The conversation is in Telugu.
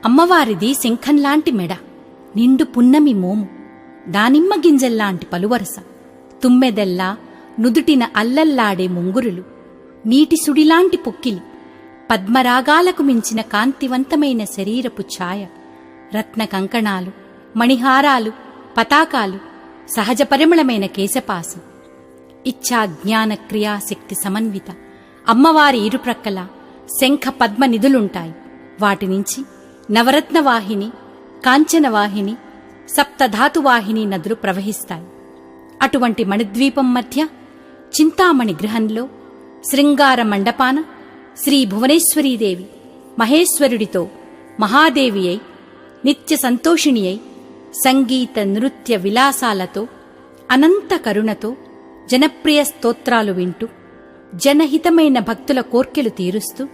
అమ్మవారిది శంఖంలాంటి మెడ, నిండు పున్నమి మోము, దానిమ్మ గింజల్లాంటి పలువరస, తుమ్మెదెల్లా నుదుటిన అల్లల్లాడే ముంగురులు, నీటి సుడిలాంటి పొక్కిలి, పద్మరాగాలకు మించిన కాంతివంతమైన శరీరపు ఛాయ, రత్న కంకణాలు, మణిహారాలు, పతాకాలు, సహజ పరిమళమైన కేశపాసం. ఇచ్ఛా జ్ఞాన క్రియాశక్తి సమన్విత అమ్మవారి ఇరుప్రక్కల శంఖ పద్మ నిధులుంటాయి. వాటి నుంచి నవరత్నవాహిని, కాంచనవాహిని, సప్తధాతువాహిని నదులు ప్రవహిస్తాయి. అటువంటి మణిద్వీపం మధ్య చింతామణి గృహంలో శృంగార మండపాన శ్రీ భువనేశ్వరీదేవి మహేశ్వరుడితో మహాదేవి అయి, నిత్య సంతోషిణి అయి, సంగీత నృత్య విలాసాలతో, అనంత కరుణతో, జనప్రియ స్తోత్రాలు వింటూ, జనహితమైన భక్తుల కోర్కెలు తీరుస్తూ